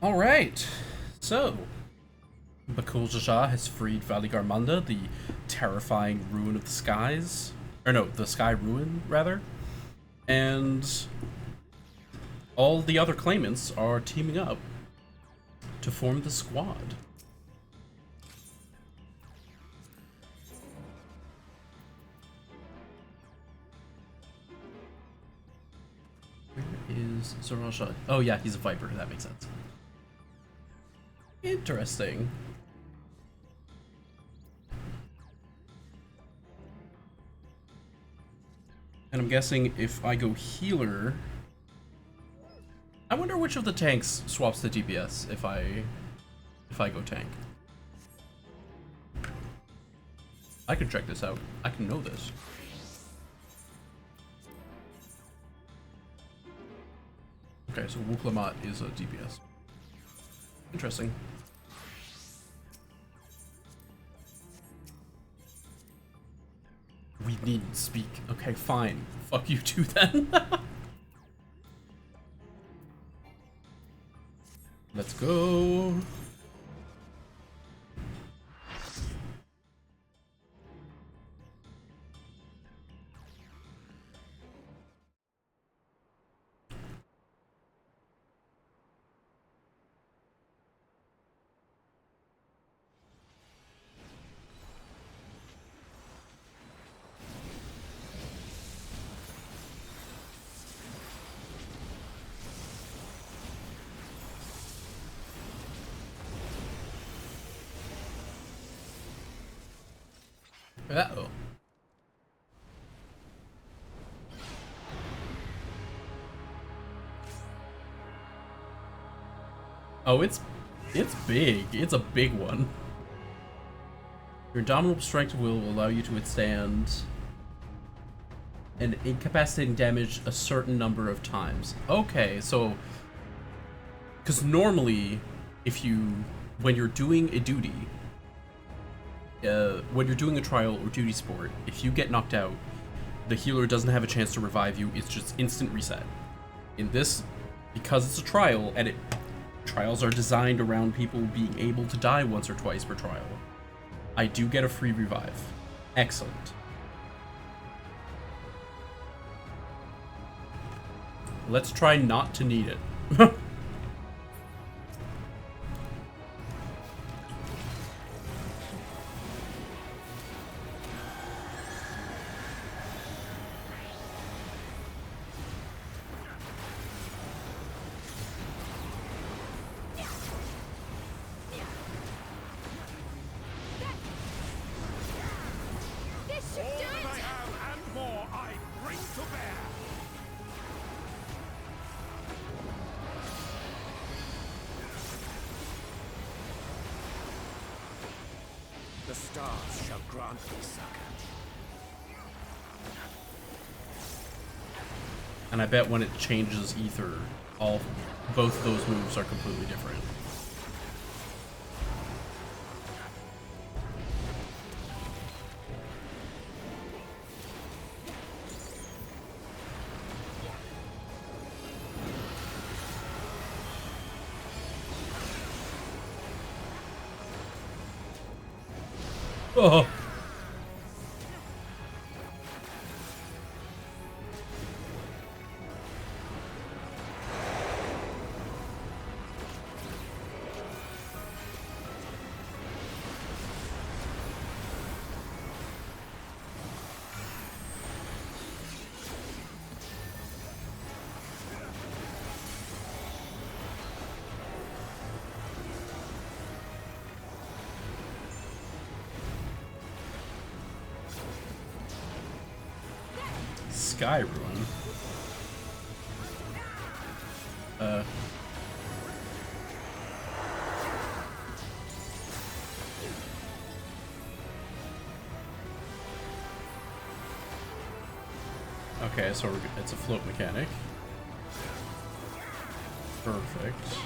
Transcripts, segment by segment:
Alright, so Bakul Jaja has freed Valley Garmanda, the terrifying ruin of the skies. Or no, the sky ruin, rather. And all the other claimants are teaming up to form the squad. Where is Zaraja? Oh yeah, he's a Viper, that makes sense. Interesting. And I'm guessing if I go healer, I wonder which of the tanks swaps the DPS if I go tank. I can check this out. I can know this. Okay, so Wuklamat is a DPS. Interesting. We needn't speak. Okay, fine. Fuck you two then. Let's go. Uh-oh. Oh, it's big. It's a big one. Your indomitable strength of will allow you to withstand an incapacitating damage a certain number of times. Okay, so because normally, when you're doing a duty, when you're doing a trial or duty sport, if you get knocked out, the healer doesn't have a chance to revive you. It's just instant reset. In this, because it's a trial, and trials are designed around people being able to die once or twice per trial, I do get a free revive. Excellent. Let's try not to need it. The stars shall grant thee succor. And I bet when it changes ether, both those moves are completely different. Oh. Sky Ruin. Okay, so it's a float mechanic. Perfect.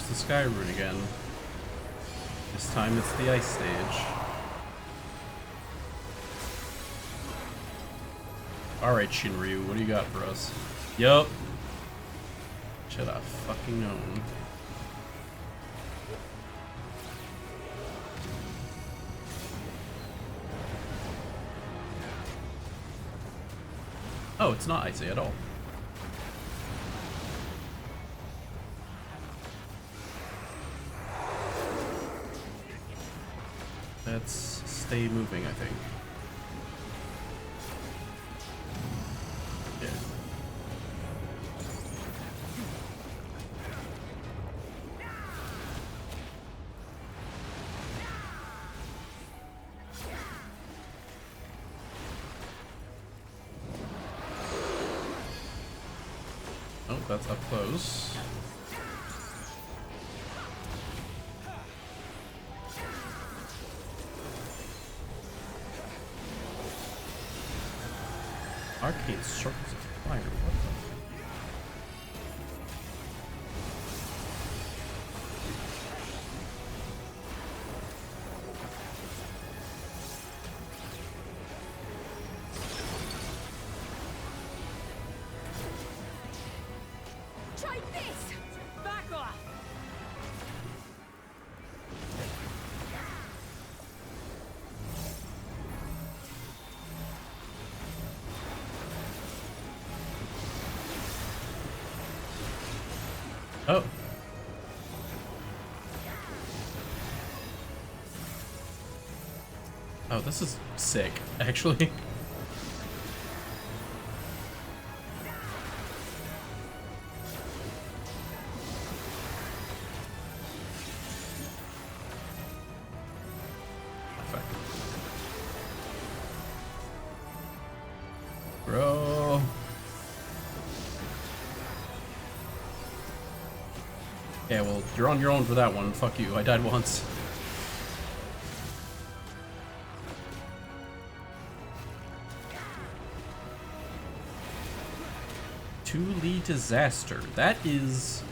There's the Sky Rune again. This time it's the ice stage. Alright, Shinryu, what do you got for us? Yup. Should have fucking known. Oh, it's not icy at all. Let's stay moving, I think. Yeah. Oh, that's up close. Arcade circles of fire, what the? Try this! Back off! Oh. Oh, this is sick, actually. Bro. Yeah, well, you're on your own for that one. Fuck you. I died once. Two-Lee Disaster. That is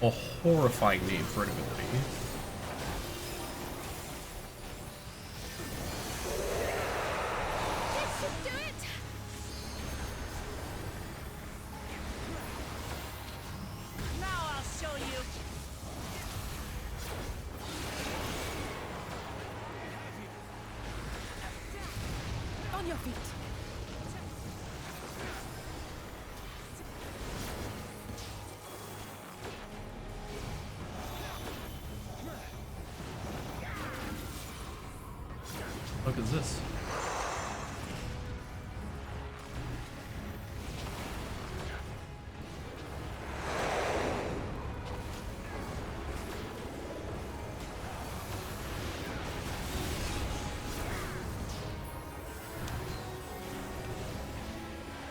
a horrifying name for an ability. This should do it! Now I'll show you! On your feet! What is this?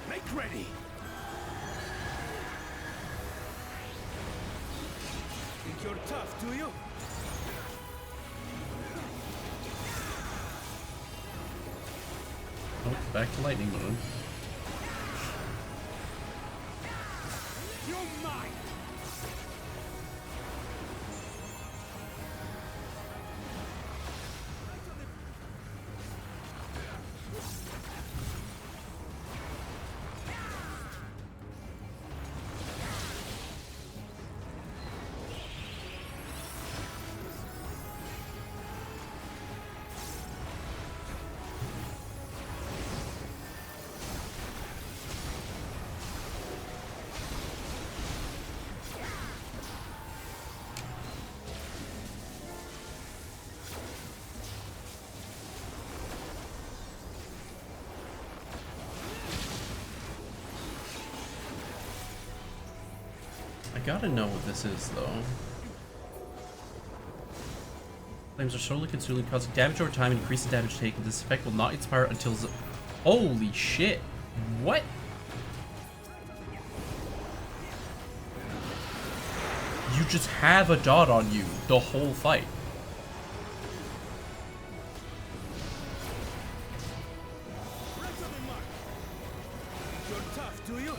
Make ready. Think you're tough, do you? Oh, back to lightning mode. You're mine. I gotta know what this is, though. Flames are slowly consuming, causing damage over time and increasing damage taken. This effect will not expire until... Holy shit! What? You just have a dot on you the whole fight. You're tough, do you?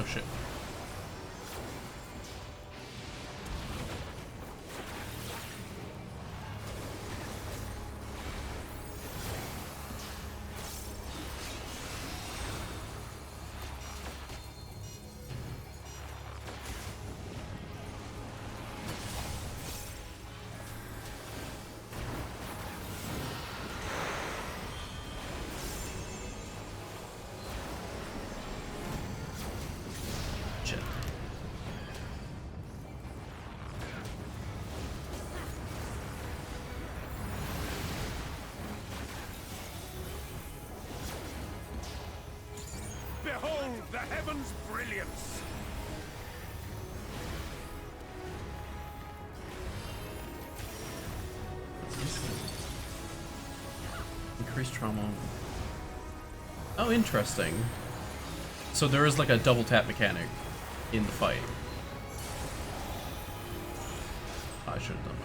shit. Shit. Behold the heavens' brilliance! Increased trauma. Oh, interesting. So there is like a double tap mechanic in the fight. I should have done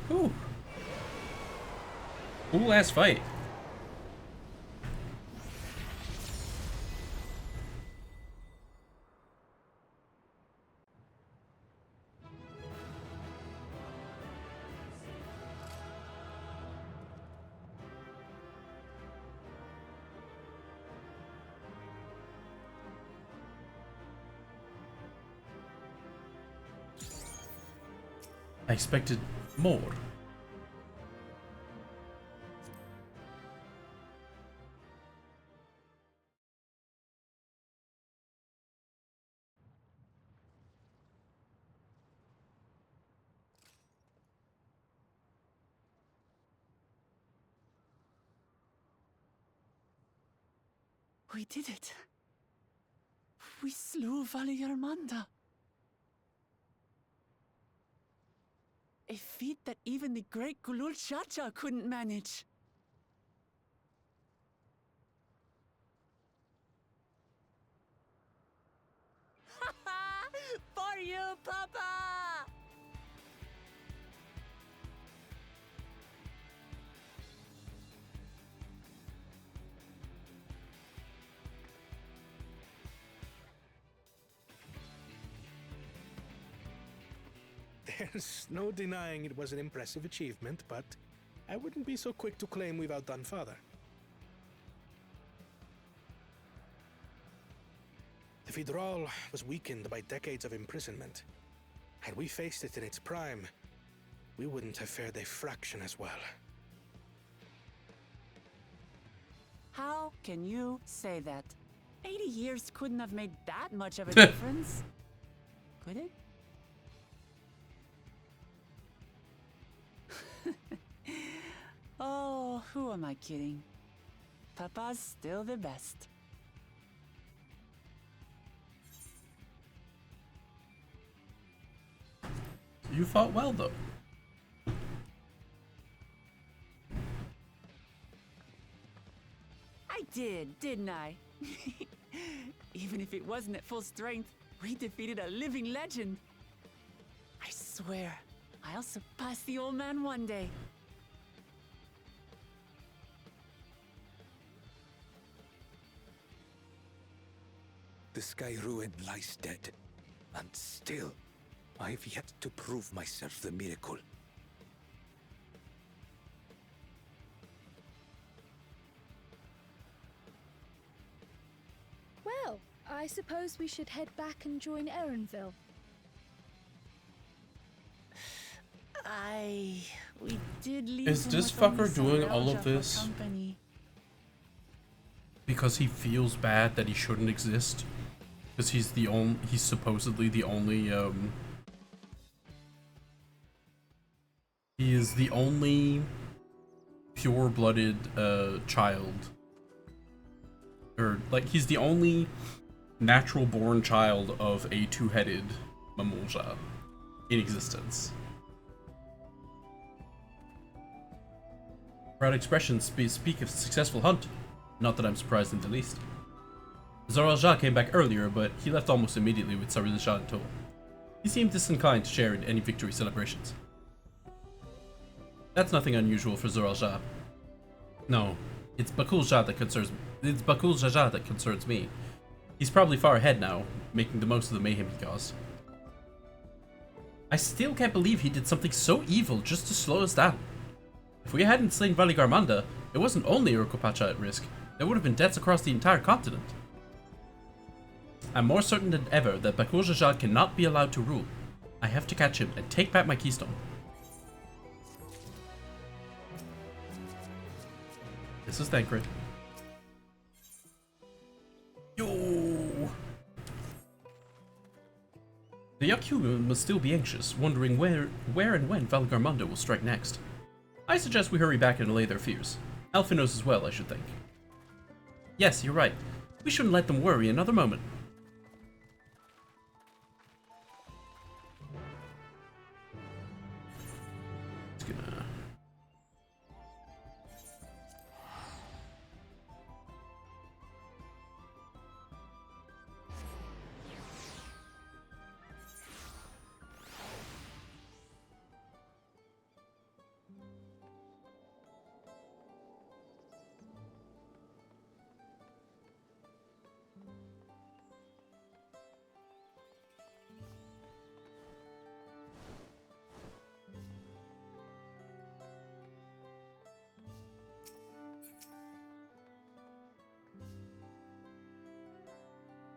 mine. Ooh. Cool ass fight. I expected more. We did it. We slew Valiarmanda. A feat that even the great Gulul Chacha couldn't manage. For you, Papa! There's no denying it was an impressive achievement, but I wouldn't be so quick to claim we've outdone Father. The Federal was weakened by decades of imprisonment. Had we faced it in its prime, we wouldn't have fared a fraction as well. How can you say that? 80 years couldn't have made that much of a difference. Could it? Oh, who am I kidding? Papa's still the best. You fought well, though. I did, didn't I? Even if it wasn't at full strength, we defeated a living legend. I swear, I'll surpass the old man one day. The Sky Ruin lies dead, and still, I've yet to prove myself the miracle. Well, I suppose we should head back and join Erenville. We did leave. Is him this with only fucker doing all Sarelja of for this company. because he feels bad that he shouldn't exist? Because he's supposedly the only, he is the only pure-blooded, child. Or, like, he's the only natural-born child of a two-headed Mamulja in existence. Proud expressions speak of successful hunt. Not that I'm surprised in the least. Sarelja came back earlier, but he left almost immediately with Sarelja in tow. He seemed disinclined to share in any victory celebrations. That's nothing unusual for Zoraal-Ja. No, it's Bakul-Ja that concerns. It's Bakul-Ja that concerns me. He's probably far ahead now, making the most of the mayhem he caused. I still can't believe he did something so evil just to slow us down. If we hadn't slain Valigarmanda, it wasn't only Urkopacha at risk. There would have been deaths across the entire continent. I'm more certain than ever that Bakul-Ja cannot be allowed to rule. I have to catch him and take back my keystone. This is Thancred. Yo! The Yakugan must still be anxious, wondering where and when Valigarmanda will strike next. I suggest we hurry back and allay their fears. Alpha knows as well, I should think. Yes, you're right. We shouldn't let them worry another moment. It's gonna...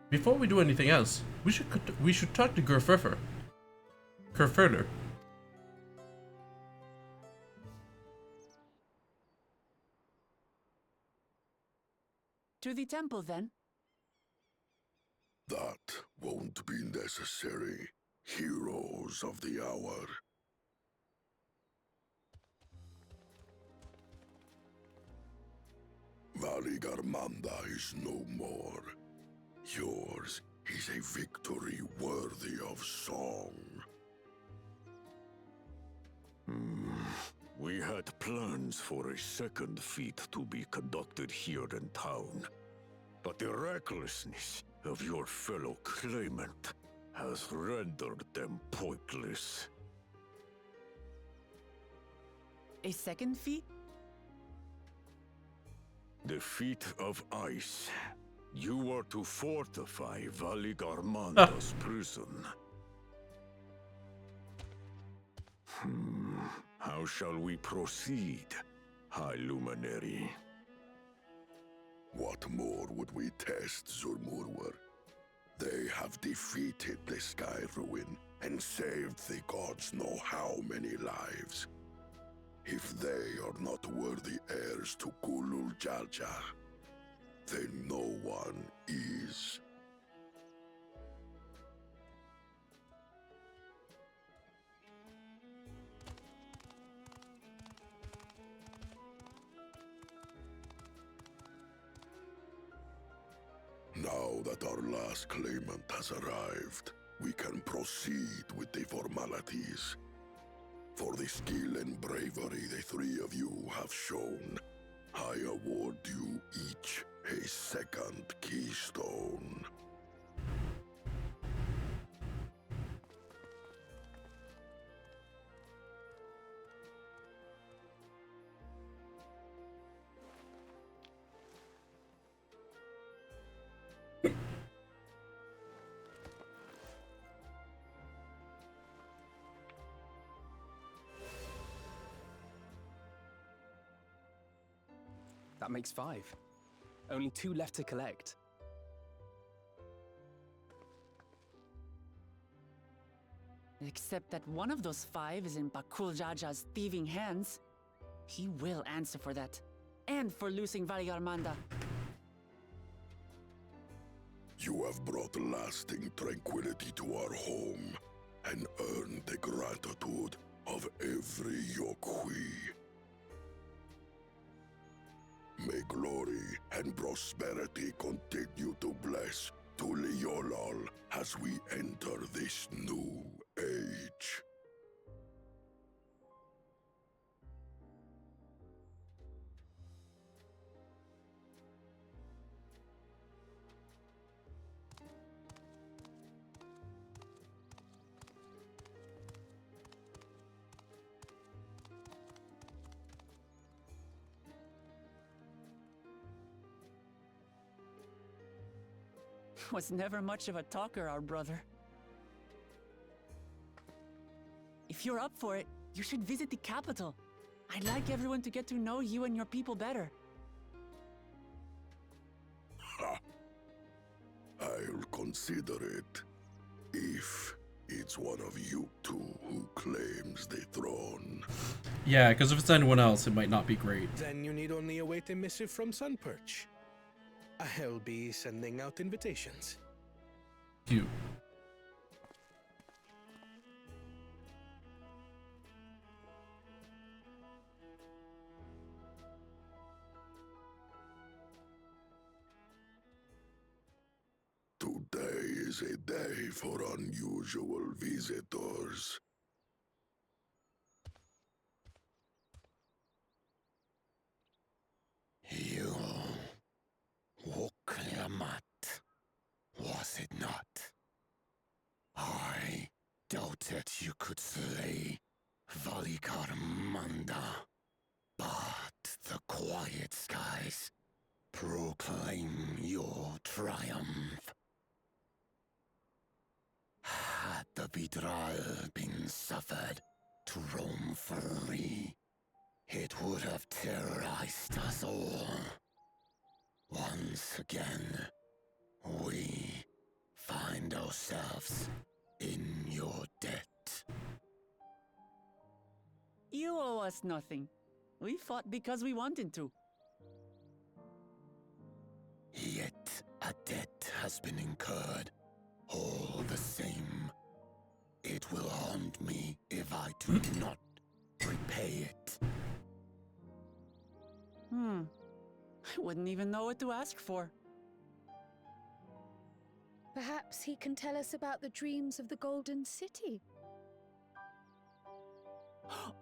Before we do anything else, we should talk to Gerfurfer. Gerfurfer. To the temple, then. That won't be necessary, heroes of the hour. Valigarmanda is no more. Yours is a victory worthy of song. We had plans for a second feat to be conducted here in town, but the recklessness of your fellow claimant has rendered them pointless. A second feat? The feat of ice. You are to fortify Valigarmanda's prison. How shall we proceed, High Luminary? What more would we test, Zurmurwer? They have defeated the Sky Ruin and saved the gods know how many lives. If they are not worthy heirs to Kulul Jalja, then no one is. Now that our last claimant has arrived, we can proceed with the formalities. For the skill and bravery the three of you have shown, I award you each a second keystone. That makes 5. Only 2 left to collect. Except that one of those 5 is in Bakul-Jaja's thieving hands. He will answer for that. And for losing Valigarmanda. You have brought lasting tranquility to our home and earned the gratitude of every Yokui. May glory and prosperity continue to bless Tuliolol as we enter this new age. Was never much of a talker, our brother. If you're up for it, you should visit the capital. I'd like everyone to get to know you and your people better. Ha! I'll consider it. If it's one of you two who claims the throne. Yeah, because if it's anyone else, it might not be great. Then you need only await a missive from Sunperch. I'll be sending out invitations. Cute. Today is a day for unusual visitors. You Wukliamat, was it not? I doubted you could slay Valigarmanda, but the quiet skies proclaim your triumph. Had the Vidral been suffered to roam free, it would have terrorized us all. Once again, we find ourselves in your debt. You owe us nothing. We fought because we wanted to. Yet a debt has been incurred. All the same, it will haunt me if I do not repay it. I wouldn't even know what to ask for. Perhaps he can tell us about the dreams of the Golden City.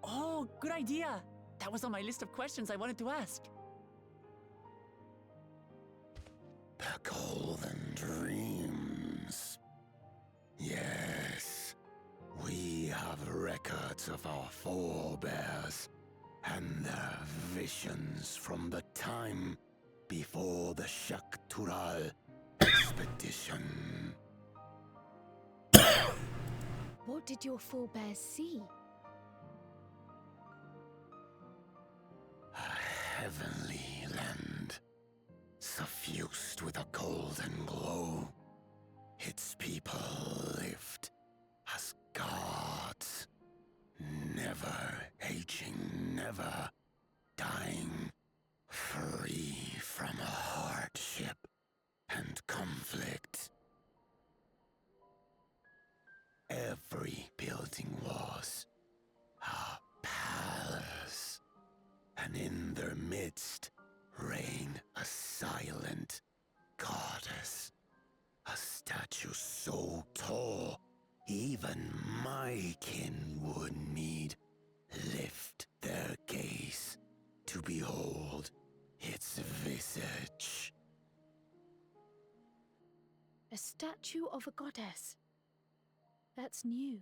Oh, good idea! That was on my list of questions I wanted to ask. The Golden Dreams. Yes, we have records of our forebears and their visions from the time before the Shaktural expedition. What did your forebears see? A heavenly land, suffused with a golden glow. Its people lived as gods, never aging, never dying, free from hardship and conflict. Every building was a palace, and in their midst reigned a silent goddess, a statue so tall even my kin would need lift their gaze to behold its visage. A statue of a goddess. That's new.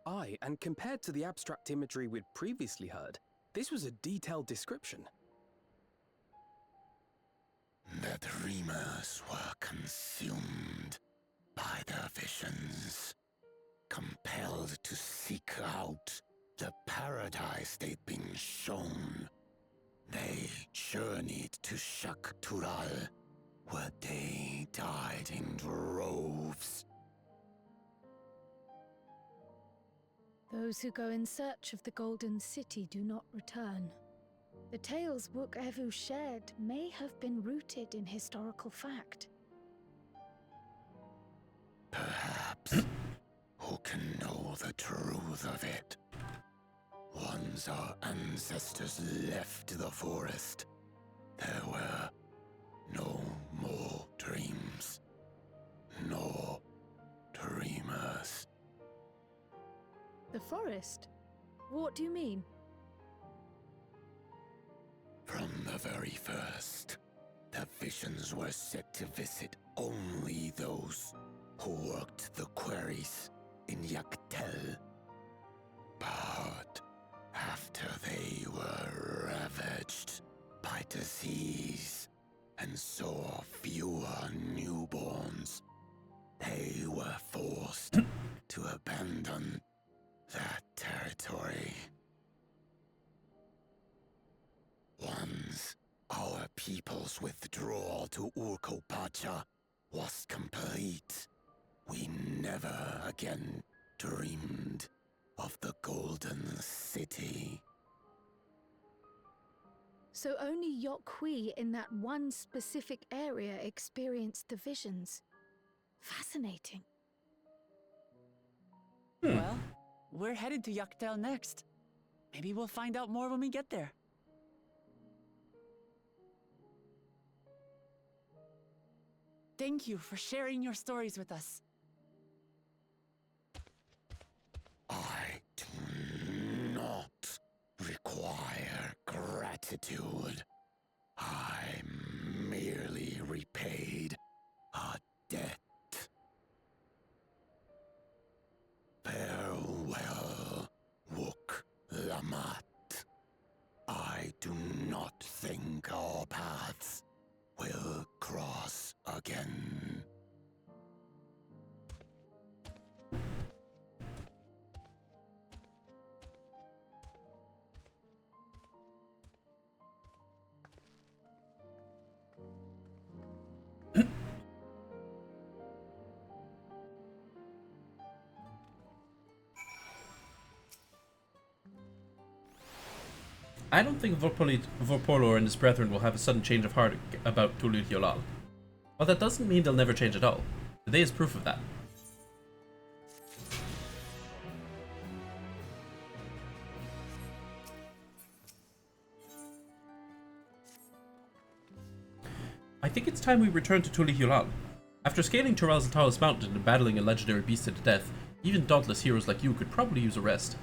Aye, and compared to the abstract imagery we'd previously heard, this was a detailed description. The dreamers were consumed by their visions, compelled to seek out the paradise they'd been shown. They journeyed to Shaktural, where they died in droves. Those who go in search of the Golden City do not return. The tales Wook Evu shared may have been rooted in historical fact. Perhaps. Who can know the truth of it? Once our ancestors left the forest, there were no more dreams, nor dreamers. The forest? What do you mean? From the very first, the visions were set to visit only those who worked the quarries in Yaktel. But after they were ravaged by disease and saw fewer newborns. They were forced to abandon that territory. Once our people's withdrawal to Urkopacha was complete, we never again dreamed of the Golden City. So only Yokhui in that one specific area experienced the visions. Fascinating. Well, we're headed to Yaktel next. Maybe we'll find out more when we get there. Thank you for sharing your stories with us. I do not require gratitude. I merely repaid a debt. Farewell, Wook Lamat. I do not think our paths will cross again. I don't think Vorpolor and his brethren will have a sudden change of heart about Tulul Yolal. But that doesn't mean they'll never change at all. Today is proof of that. I think it's time we return to Tulul Yolal. After scaling Turel's tallest mountain and battling a legendary beast to the death, even dauntless heroes like you could probably use a rest.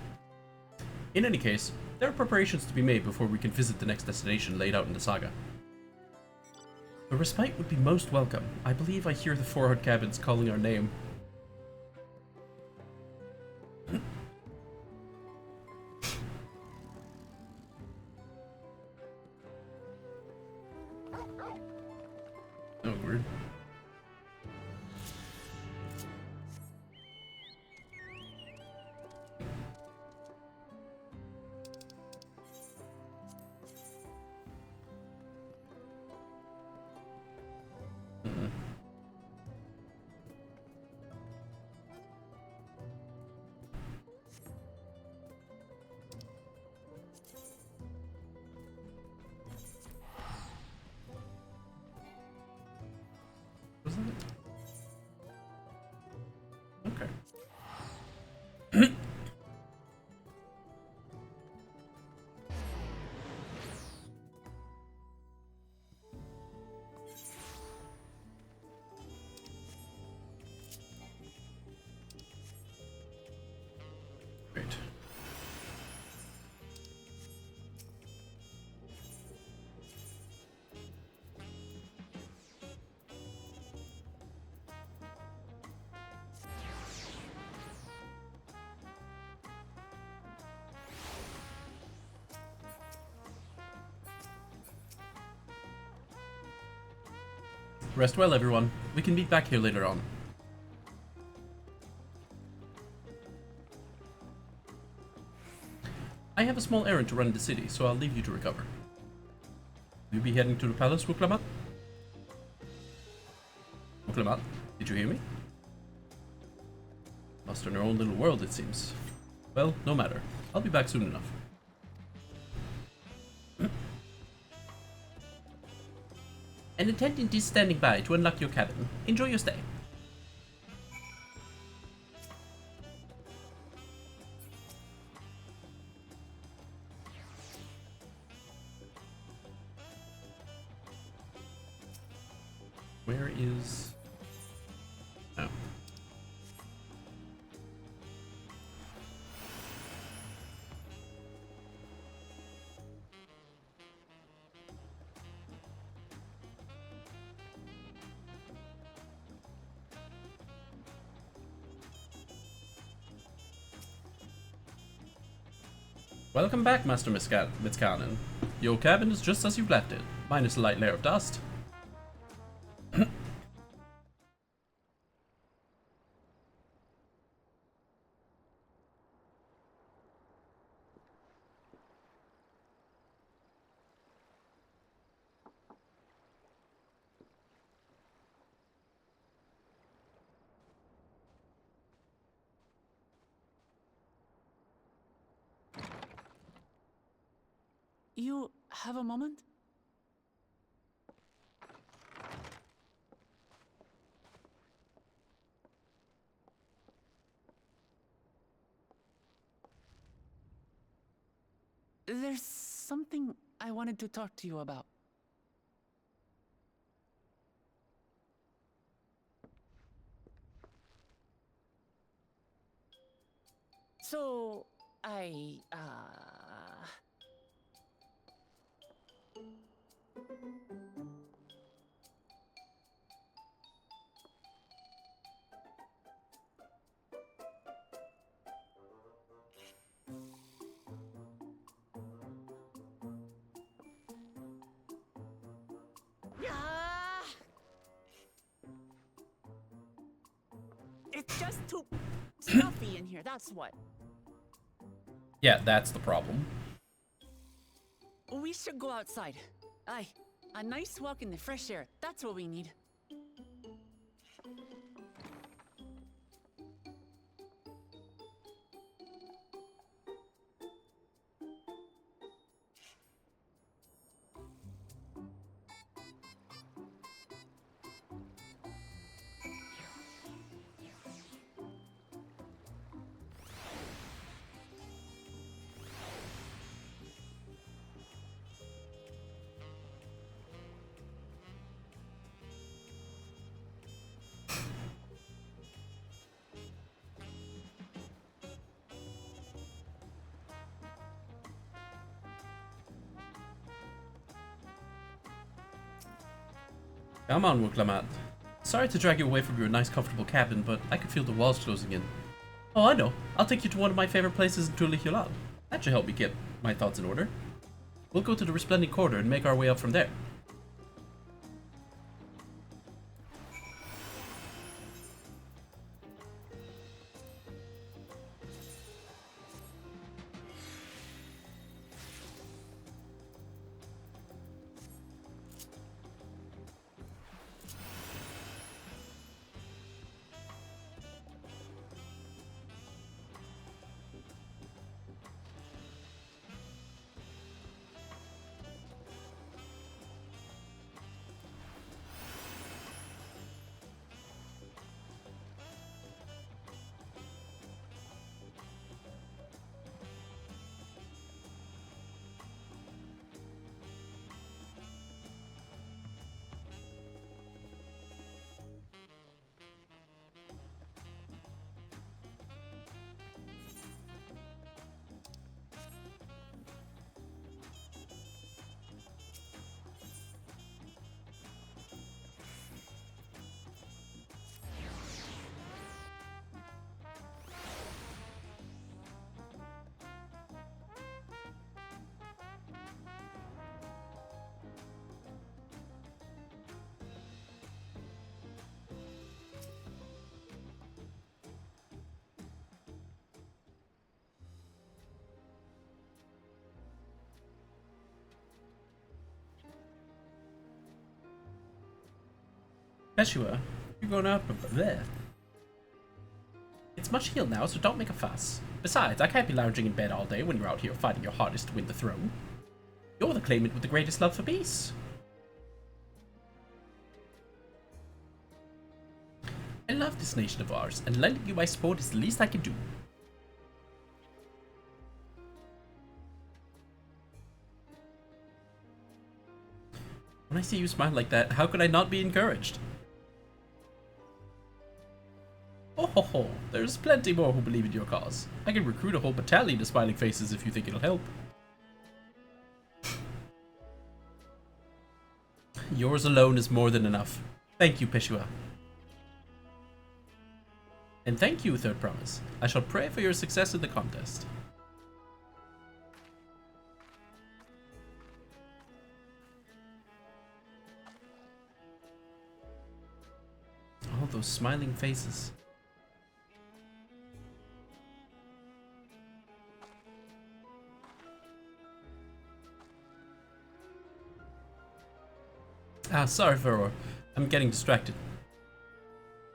In any case, there are preparations to be made before we can visit the next destination laid out in the saga. A respite would be most welcome. I believe I hear the forward cabins calling our name. Oh, weird. Okay. Great. Rest well, everyone. We can meet back here later on. I have a small errand to run in the city, so I'll leave you to recover. Will you be heading to the palace, Wuklamat? Wuklamat, did you hear me? Lost in her own little world, it seems. Well, no matter. I'll be back soon enough. An attendant is standing by to unlock your cabin. Enjoy your stay. Where is... Oh. Welcome back, Master Mitzkanen. Your cabin is just as you've left it, minus a light layer of dust. You have a moment? There's something I wanted to talk to you about. So, it's just too stuffy in here, that's what. Yeah, that's the problem. We should go outside. Aye, a nice walk in the fresh air, that's what we need. Come on, Wuklamat. Sorry to drag you away from your nice comfortable cabin, but I could feel the walls closing in. Oh, I know. I'll take you to one of my favorite places in Tulihulal. That should help me get my thoughts in order. We'll go to the Resplendent Corridor and make our way up from there. Peshua, you're going up there. It's much healed now, so don't make a fuss. Besides, I can't be lounging in bed all day when you're out here fighting your hardest to win the throne. You're the claimant with the greatest love for peace. I love this nation of ours, and lending you my support is the least I can do. When I see you smile like that, how could I not be encouraged? Oh ho ho, there's plenty more who believe in your cause. I can recruit a whole battalion of smiling faces if you think it'll help. Yours alone is more than enough. Thank you, Peshua. And thank you, Third Promise. I shall pray for your success in the contest. All those smiling faces. Sorry, Furor. I'm getting distracted.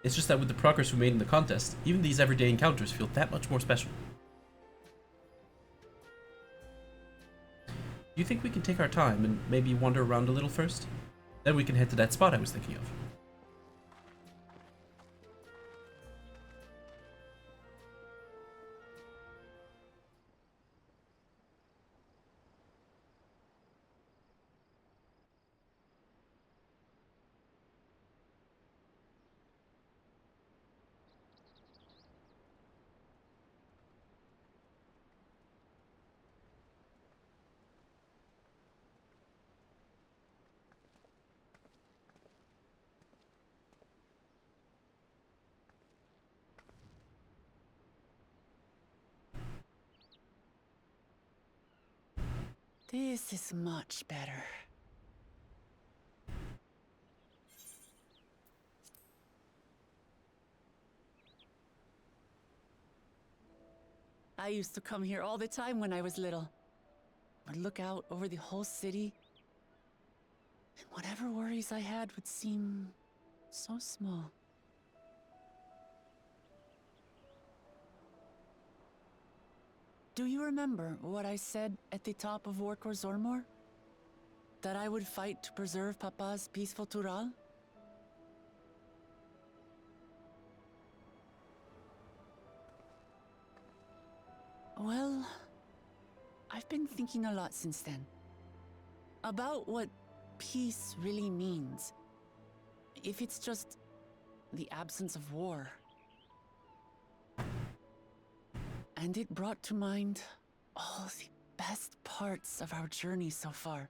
It's just that with the progress we made in the contest, even these everyday encounters feel that much more special. you think we can take our time and maybe wander around a little first? Then we can head to that spot I was thinking of. This is much better. I used to come here all the time when I was little. I'd look out over the whole city, and whatever worries I had would seem so small. Do you remember what I said at the top of Workor Zormor? That I would fight to preserve Papa's peaceful Tural? Well, I've been thinking a lot since then. About what peace really means. If it's just the absence of war. And it brought to mind all the best parts of our journey so far.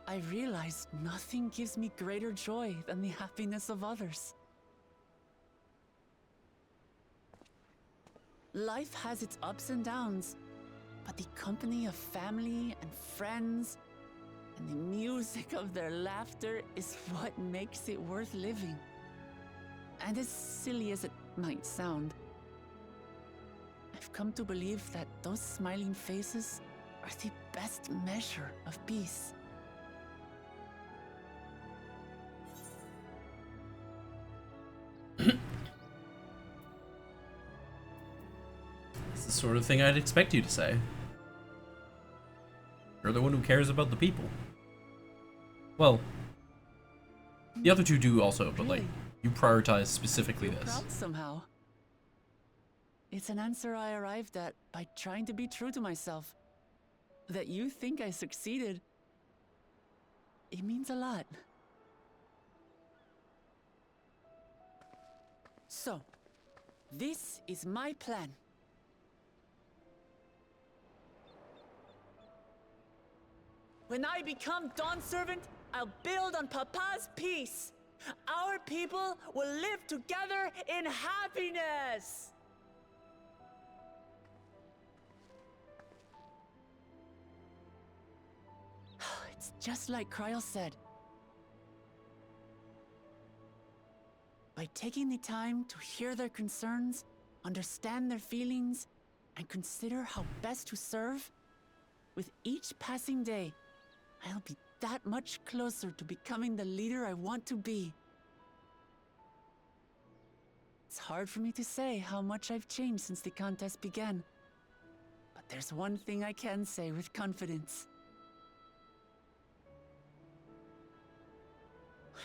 I realized nothing gives me greater joy than the happiness of others. Life has its ups and downs, but the company of family and friends and the music of their laughter is what makes it worth living. And as silly as it might sound, I've come to believe that those smiling faces are the best measure of peace. It's the sort of thing I'd expect you to say. You're the one who cares about the people. Well, the other two do also, but like, you prioritize specifically You're this. proud somehow. It's an answer I arrived at by trying to be true to myself. That you think I succeeded, it means a lot. So, this is my plan. When I become Dawn Servant, I'll build on Papa's peace. Our people will live together in happiness. It's just like Kryl said. By taking the time to hear their concerns, understand their feelings, and consider how best to serve, with each passing day, I'll be that much closer to becoming the leader I want to be. It's hard for me to say how much I've changed since the contest began. But there's one thing I can say with confidence.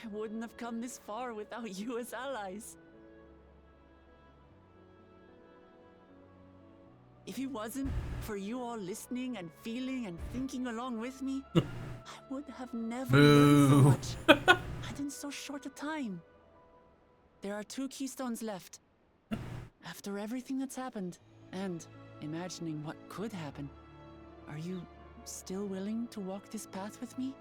I wouldn't have come this far without you as allies. If it wasn't for you all listening and feeling and thinking along with me, I would have never learned so much, and in so short a time. There are 2 keystones left. After everything that's happened, and imagining what could happen, are you still willing to walk this path with me?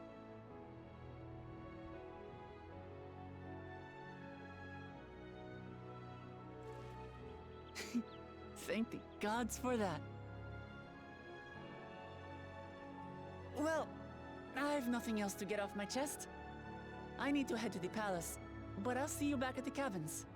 Thank the gods for that. Well, I've nothing else to get off my chest. I need to head to the palace, but I'll see you back at the cabins.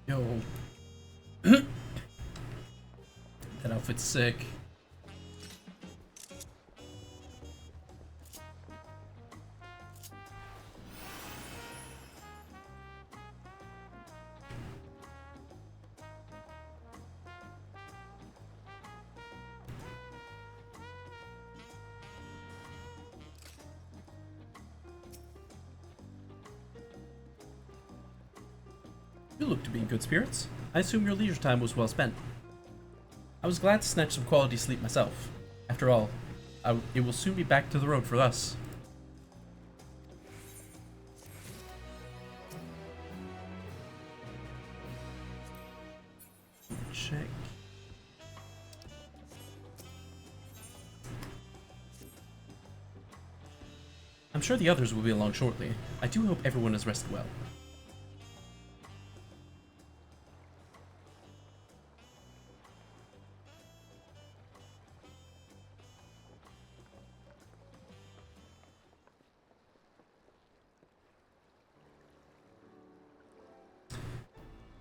Yo. That outfit's sick. You look to be in good spirits. I assume your leisure time was well spent. I was glad to snatch some quality sleep myself. After all, it will soon be back to the road for us. Check. I'm sure the others will be along shortly. I do hope everyone has rested well.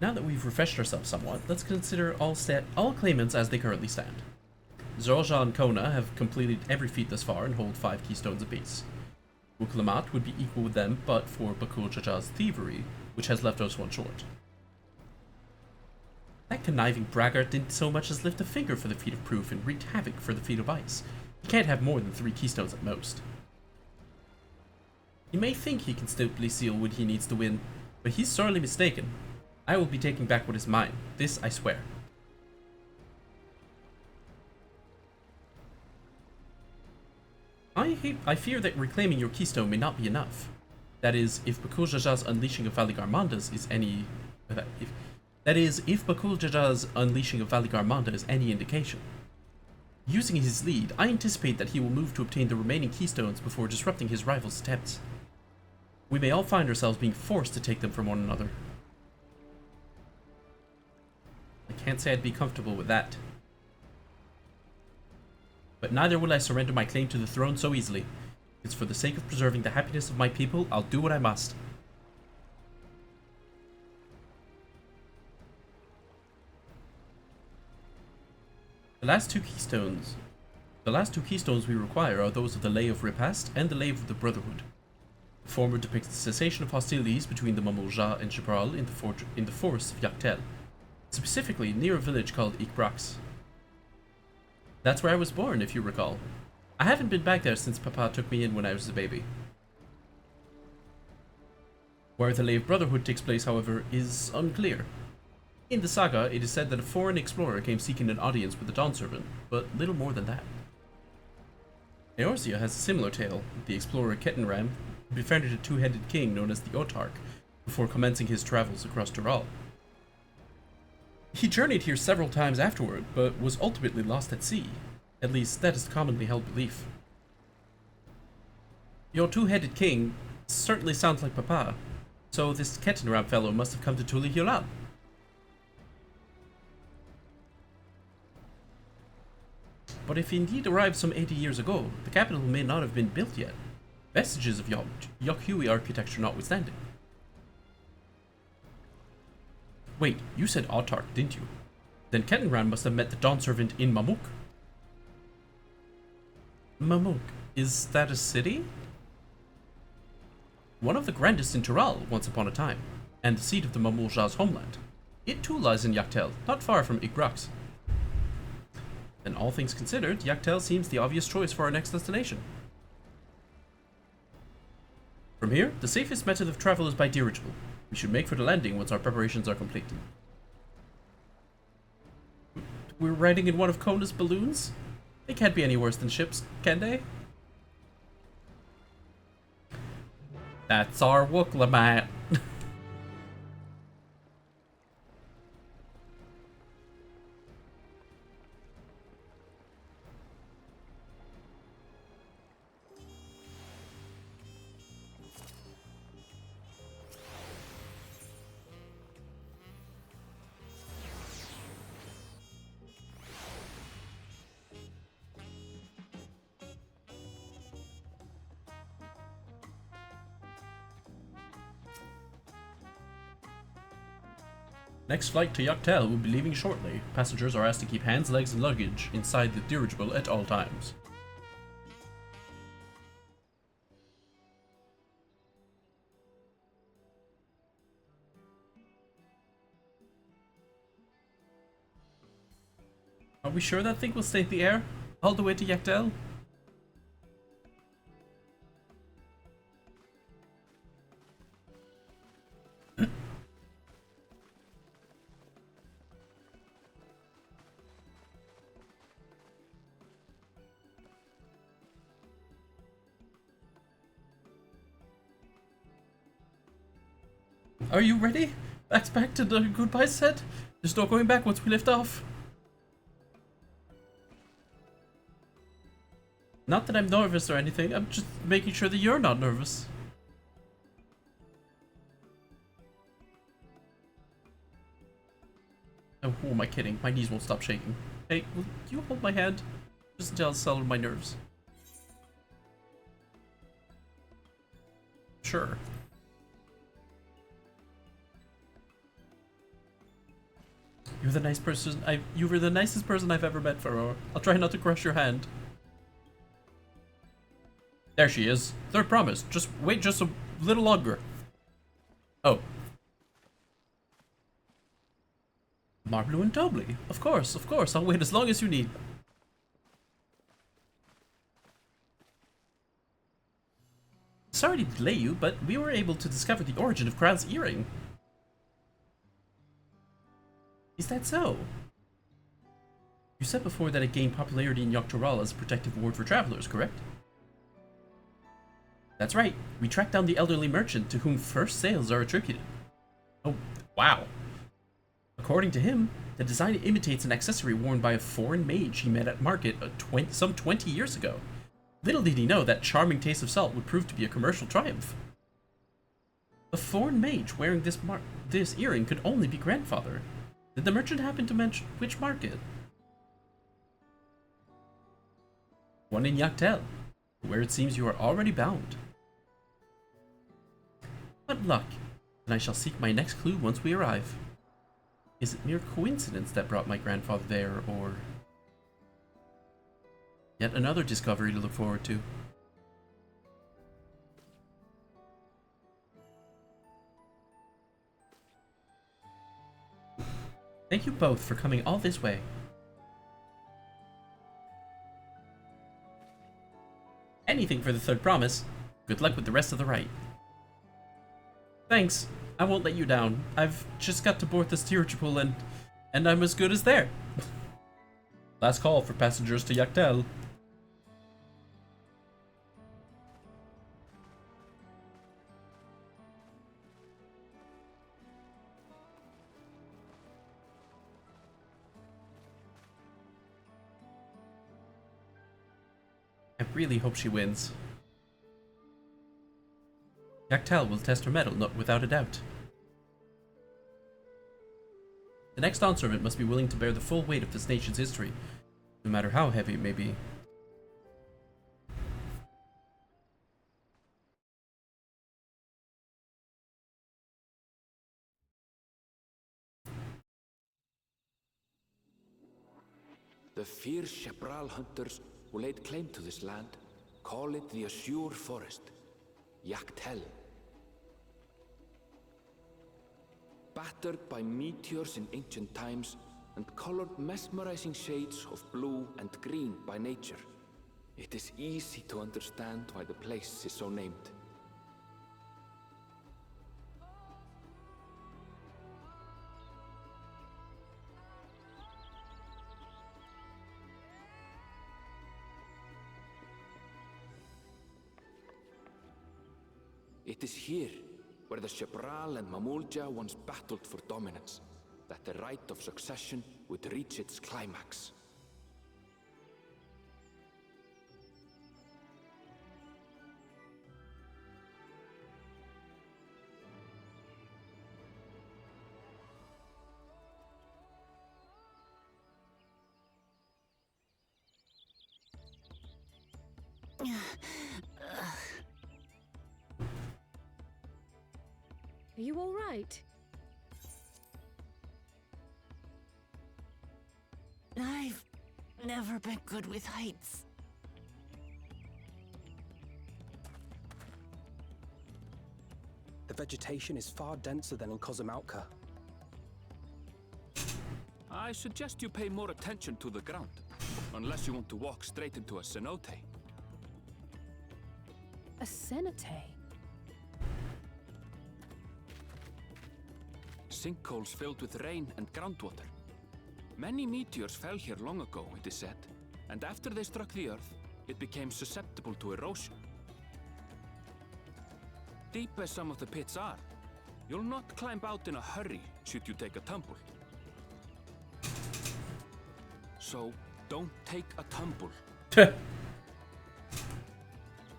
Now that we've refreshed ourselves somewhat, let's consider all claimants as they currently stand. Zorja and Kona have completed every feat thus far and hold 5 keystones apiece. Wuklamat would be equal with them, but for Bakul Jaja's thievery, which has left us one short. That conniving braggart didn't so much as lift a finger for the feat of proof and wreaked havoc for the feat of ice. He can't have more than 3 keystones at most. He may think he can simply seal when he needs to win, but he's sorely mistaken. I will be taking back what is mine. This I swear. I fear that reclaiming your keystone may not be enough. That is, if Bakul Jaja's unleashing of Valigarmondas is any... if Bakul Jaja's unleashing of Valigarmonda is any indication. Using his lead, I anticipate that he will move to obtain the remaining keystones before disrupting his rival's attempts. We may all find ourselves being forced to take them from one another. I can't say I'd be comfortable with that. But neither will I surrender my claim to the throne so easily. It's for the sake of preserving the happiness of my people, I'll do what I must. The last two keystones we require are those of the Lay of Repast and the Lay of the Brotherhood. The former depicts the cessation of hostilities between the Mamulja and Jibral in the forests of Yaktel, specifically near a village called Ikbrax. That's where I was born, if you recall. I haven't been back there since Papa took me in when I was a baby. Where the Lay of Brotherhood takes place, however, is unclear. In the saga, it is said that a foreign explorer came seeking an audience with the Dawn Servant, but little more than that. Eorzea has a similar tale. The explorer Kettenram befriended a two-headed king known as the Otark before commencing his travels across Dural. He journeyed here several times afterward, but was ultimately lost at sea. At least, that is the commonly held belief. Your two-headed king certainly sounds like Papa, so this Kettenrab fellow must have come to Tuli Hilal. But if he indeed arrived some 80 years ago, the capital may not have been built yet, vestiges of Yokhui architecture notwithstanding. Wait, you said Autark, didn't you? Then Kettenrab must have met the Dawn Servant in Mamuk. Mamuk, is that a city? One of the grandest in Tural once upon a time, and the seat of the Mamulja's homeland. It too lies in Yaktel, not far from Igrax. Then all things considered, Yaktel seems the obvious choice for our next destination. From here, the safest method of travel is by dirigible. We should make for the landing once our preparations are complete. We're riding in one of Kona's balloons? They can't be any worse than ships, can they? That's our Wooklamat. Next flight to Yaktel will be leaving shortly. Passengers are asked to keep hands, legs, and luggage inside the dirigible at all times. Are we sure that thing will stay in the air all the way to Yaktel? Are you ready? Back to the goodbye set? There's no going back once we lift off. Not that I'm nervous or anything, I'm just making sure that you're not nervous. Oh, who am I kidding? My knees won't stop shaking. Hey, will you hold my hand? Just until I settle my nerves. Sure. You're the nice person. You were the nicest person I've ever met, Furrow. I'll try not to crush your hand. There she is. Third promise. Just wait just a little longer. Oh. Marblu and Tobly. Of course. I'll wait as long as you need. Sorry to delay you, but we were able to discover the origin of Kral's earring. Is that so? You said before that it gained popularity in Yogg-Toral as a protective ward for travelers, correct? That's right. We tracked down the elderly merchant to whom first sales are attributed. Oh, wow. According to him, the design imitates an accessory worn by a foreign mage he met at market some 20 years ago. Little did he know that charming taste of salt would prove to be a commercial triumph. A foreign mage wearing this earring could only be grandfather. Did the merchant happen to mention which market? One in Yaktel, where it seems you are already bound. What luck, and I shall seek my next clue once we arrive. Is it mere coincidence that brought my grandfather there, or yet another discovery to look forward to? Thank you both for coming all this way. Anything for the third promise. Good luck with the rest of the rite. Thanks. I won't let you down. I've just got to board this dirigible and I'm as good as there. Last call for passengers to Yaktel. I really hope she wins. Yaktel will test her metal, not without a doubt. The next Dawn Servant must be willing to bear the full weight of this nation's history, no matter how heavy it may be. The fierce Chapral hunters who laid claim to this land call it the Azure Forest, Yaktel. Battered by meteors in ancient times and colored mesmerizing shades of blue and green by nature, it is easy to understand why the place is so named. It is here, where the Chapral and Mamulja once battled for dominance, that the right of succession would reach its climax. Are you all right? I've never been good with heights. The vegetation is far denser than in Kozumautka. I suggest you pay more attention to the ground, unless you want to walk straight into a cenote. A cenote? Sinkholes filled with rain and groundwater. Many meteors fell here long ago, it is said, and after they struck the Earth, it became susceptible to erosion. Deep as some of the pits are, you'll not climb out in a hurry should you take a tumble. So, don't take a tumble.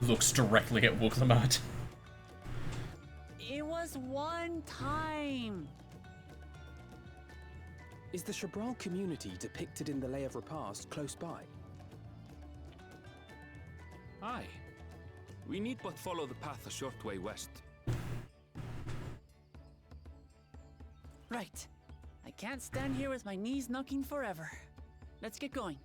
Looks directly at Wooklamat. It was one time. Is the Chapral community depicted in the Lay of Repast close by? Aye. We need but follow the path a short way west. Right. I can't stand here with my knees knocking forever. Let's get going.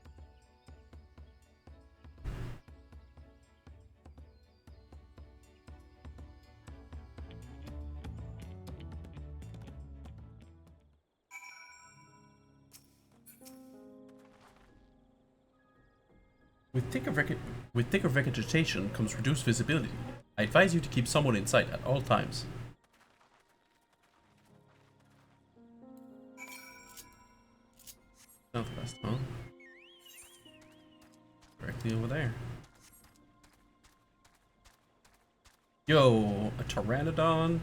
With thicker vegetation comes reduced visibility. I advise you to keep someone in sight at all times. Southwest, huh? Directly over there. Yo, a Pteranodon?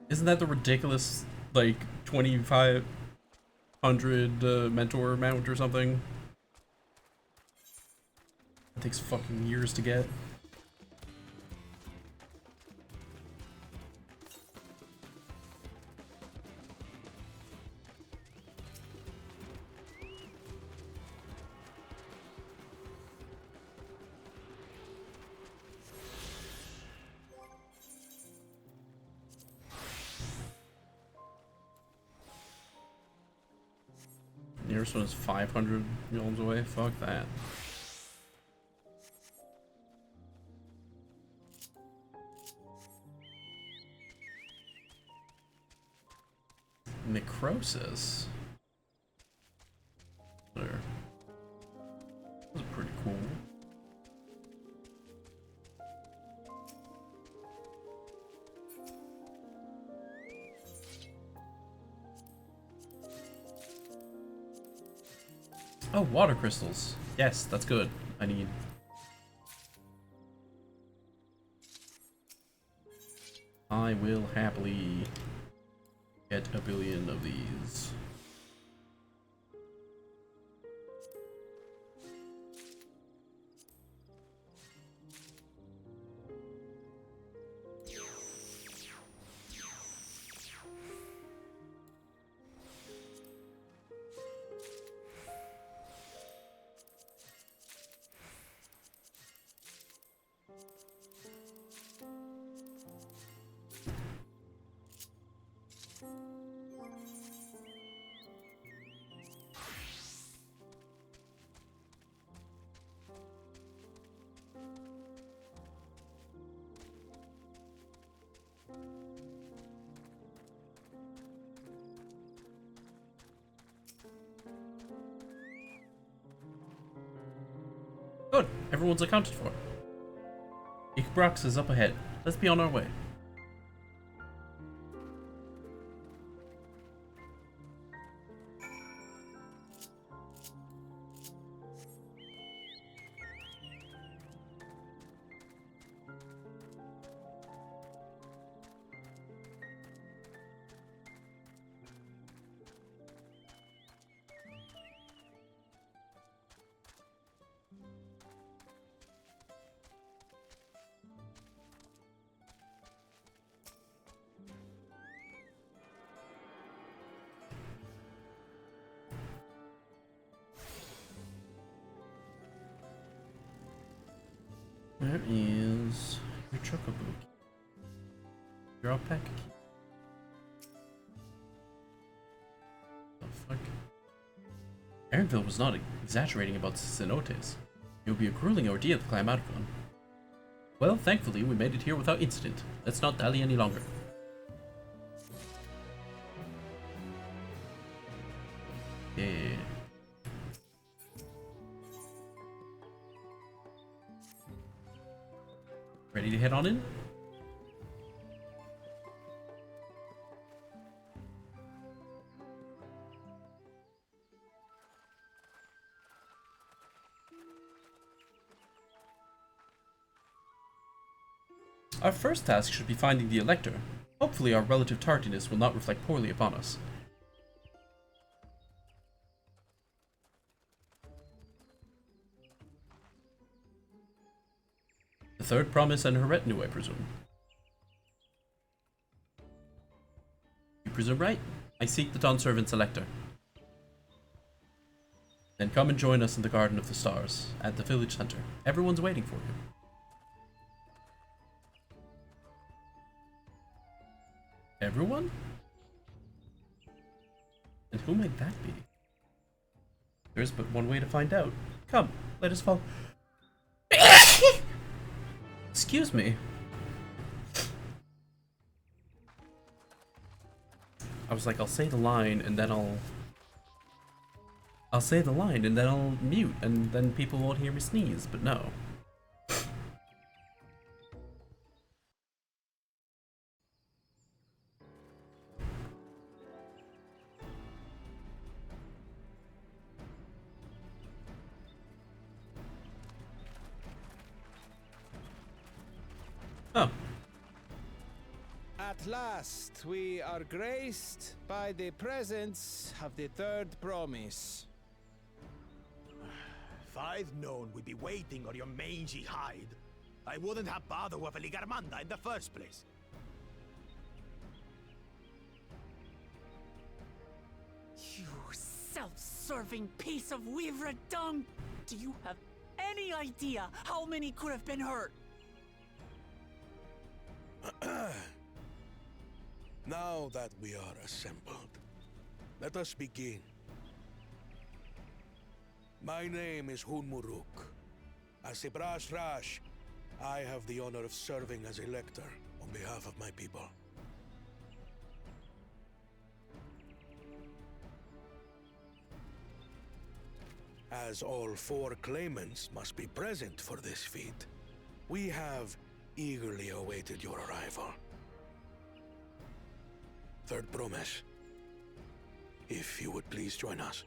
Isn't that the ridiculous, like, 2,500 mentor mount or something? It takes fucking years to get. Nearest one is 500 miles away. Fuck that. Necrosis. There. Those are pretty cool. Oh, water crystals. Yes, that's good. I need. I will happily get a billion of these. Everyone's accounted for. Ikbrax is up ahead. Let's be on our way. Where is your chocobo? Your alpaca key. The fuck? Aaronville was not exaggerating about cenotes. It would be a grueling ordeal to climb out of one. Well, thankfully, we made it here without incident. Let's not dally any longer. Yeah. Ready to head on in? Our first task should be finding the Elector. Hopefully our relative tardiness will not reflect poorly upon us. The third promise and her retinue, I presume. You presume right? I seek the Dawn Servant's Elector. Then come and join us in the Garden of the Stars, at the village center. Everyone's waiting for you. Everyone? And who might that be? There's but one way to find out. Come, let us follow. Excuse me. I was like, I'll say the line and then I'll say the line and then I'll mute and then people won't hear me sneeze, but no. Oh. At last, we are graced by the presence of the third promise. If I'd known we'd be waiting on your mangy hide, I wouldn't have bothered with a Ligarmanda in the first place. You self-serving piece of weaver dung! Do you have any idea how many could have been hurt? Now that we are assembled, let us begin. My name is Hunmuruk. As Ibras Rash, I have the honor of serving as Elector on behalf of my people. As all four claimants must be present for this feat, we have eagerly awaited your arrival. Third promise. If you would please join us.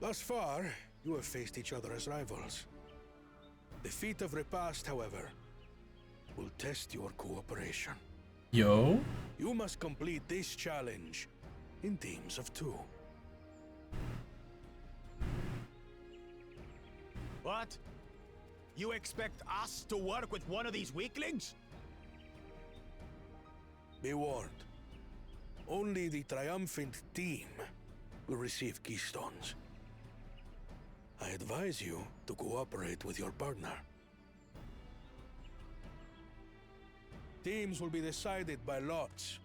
Thus far, you have faced each other as rivals. The feat of repast, however, will test your cooperation. Yo? You must complete this challenge in teams of 2. What? You expect us to work with one of these weaklings? Be warned. Only the triumphant team will receive keystones. I advise you to cooperate with your partner. Teams will be decided by lots.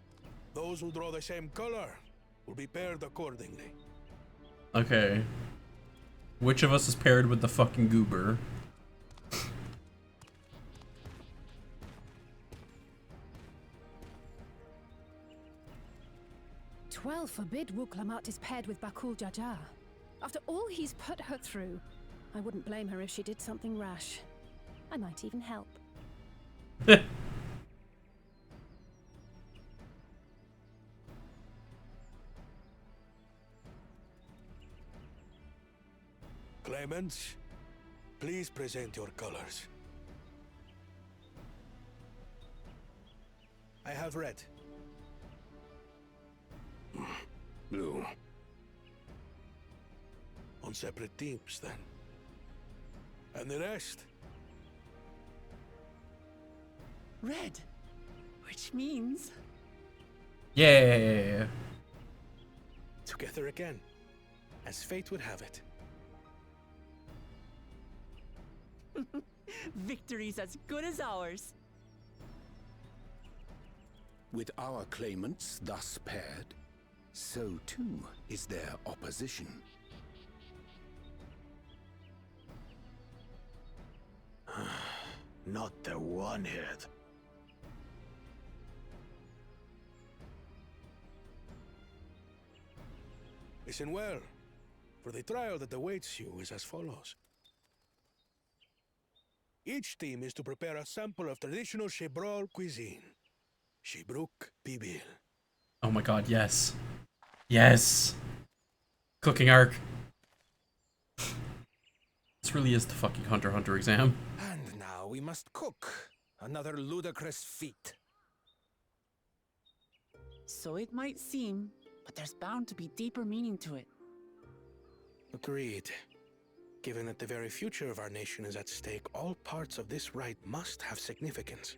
Those who draw the same color will be paired accordingly. Okay. Which of us is paired with the fucking goober? 12 forbid Wuklamat is paired with Bakul Jaja. After all he's put her through, I wouldn't blame her if she did something rash. I might even help. Claimants, please present your colors. I have red. Blue. On separate teams, then. And the rest? Red. Which means... Yeah. Together again, as fate would have it. Victory's as good as ours. With our claimants thus paired, so too is their opposition. Not the one-head. Listen well, for the trial that awaits you is as follows. Each team is to prepare a sample of traditional Shebrol cuisine. Shibruk Bibil. Oh my god, yes. Yes! Cooking arc. This really is the fucking Hunter x Hunter exam. And now we must cook. Another ludicrous feat. So it might seem, but there's bound to be deeper meaning to it. Agreed. Given that the very future of our nation is at stake, all parts of this rite must have significance.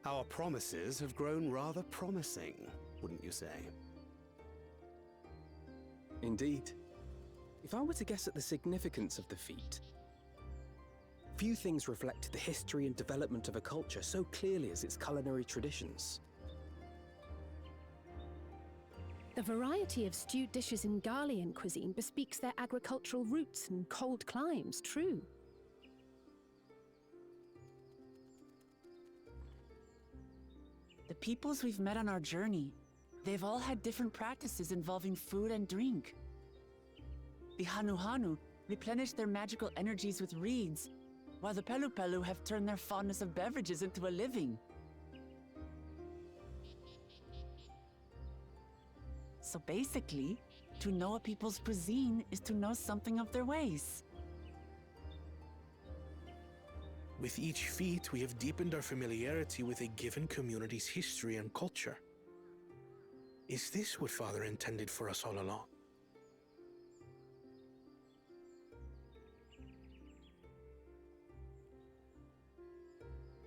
Our promises have grown rather promising, wouldn't you say? Indeed. If I were to guess at the significance of the feat, few things reflect the history and development of a culture so clearly as its culinary traditions. The variety of stewed dishes in Garlean cuisine bespeaks their agricultural roots and cold climes, true. The peoples we've met on our journey, they've all had different practices involving food and drink. The Hanu replenish their magical energies with reeds, while the Pelu have turned their fondness of beverages into a living. So basically, to know a people's cuisine is to know something of their ways. With each feat, we have deepened our familiarity with a given community's history and culture. Is this what Father intended for us all along?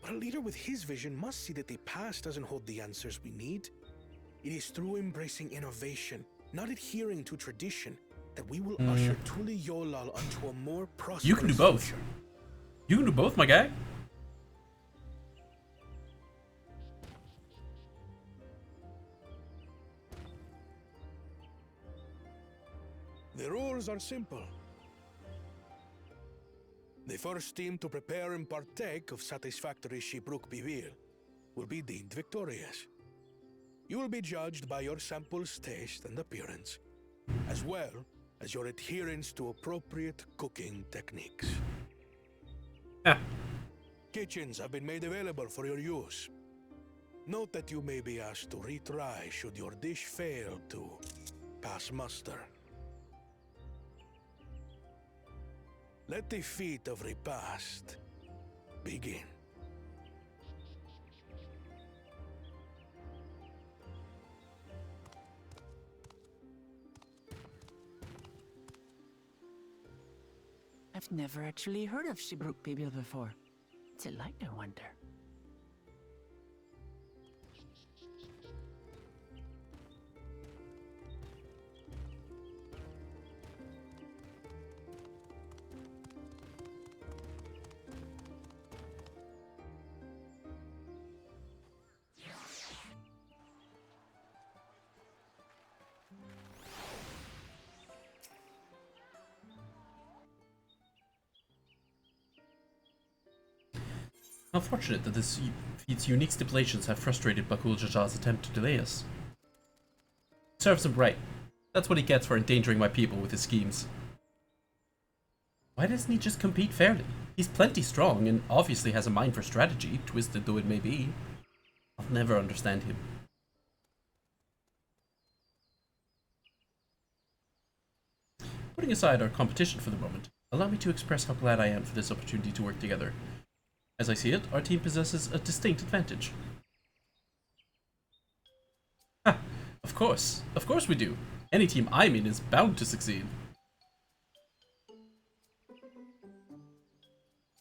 But a leader with his vision must see that the past doesn't hold the answers we need. It is through embracing innovation, not adhering to tradition, that we will usher Tuli Yolal onto a more prosperous You can do both. future. You can do both, my guy. The rules are simple. The first team to prepare and partake of satisfactory Shibruk Bivir will be deemed victorious. You will be judged by your sample's taste and appearance, as well as your adherence to appropriate cooking techniques. Kitchens have been made available for your use. Note that you may be asked to retry should your dish fail to pass muster. Let the feat of repast begin. I've never actually heard of Shibruk Bibil before. What's it like, I wonder? Unfortunate that this feat's unique stipulations have frustrated Bakul Jaja's attempt to delay us. Serves him right. That's what he gets for endangering my people with his schemes. Why doesn't he just compete fairly? He's plenty strong and obviously has a mind for strategy, twisted though it may be. I'll never understand him. Putting aside our competition for the moment, allow me to express how glad I am for this opportunity to work together. As I see it, our team possesses a distinct advantage. Ha! Of course we do. Any team I'm in is bound to succeed.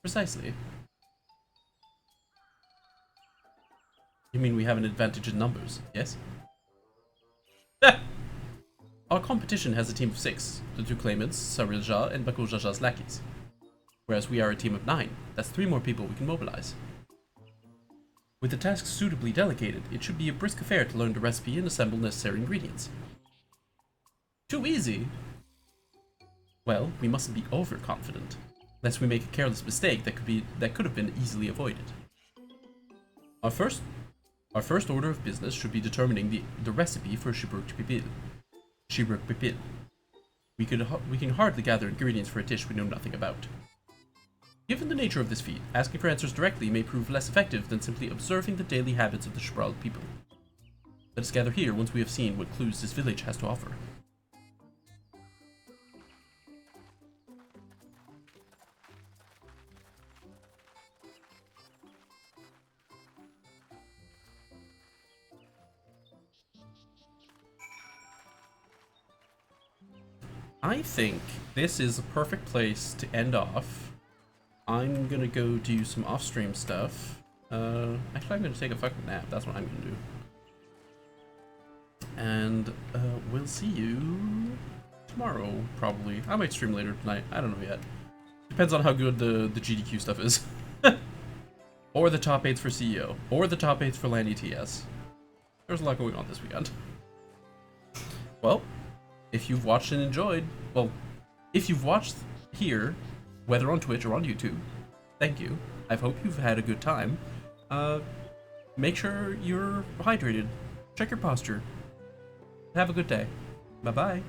Precisely. You mean we have an advantage in numbers, yes? Our competition has a team of 6, the 2 claimants, Sarilja and Bakul Jaja's lackeys. Whereas we are a team of 9, that's 3 more people we can mobilize. With the tasks suitably delegated, it should be a brisk affair to learn the recipe and assemble necessary ingredients. Too easy? Well, we mustn't be overconfident, lest we make a careless mistake that could have been easily avoided. Our first order of business should be determining the recipe for Shibruk Pipil. We can hardly gather ingredients for a dish we know nothing about. Given the nature of this feat, asking for answers directly may prove less effective than simply observing the daily habits of the Shibral people. Let us gather here once we have seen what clues this village has to offer. I think this is a perfect place to end off. I'm gonna go do some off-stream stuff. Actually, I'm gonna take a fucking nap. That's what I'm gonna do. And we'll see you tomorrow, probably. I might stream later tonight. I don't know yet. Depends on how good the GDQ stuff is. Or the top 8s for CEO. Or the top 8s for LAN ETS. There's a lot going on this weekend. Well, if you've watched and enjoyed, well, if you've watched here, whether on Twitch or on YouTube, thank you. I hope you've had a good time. Make sure you're hydrated. Check your posture. Have a good day. Bye-bye.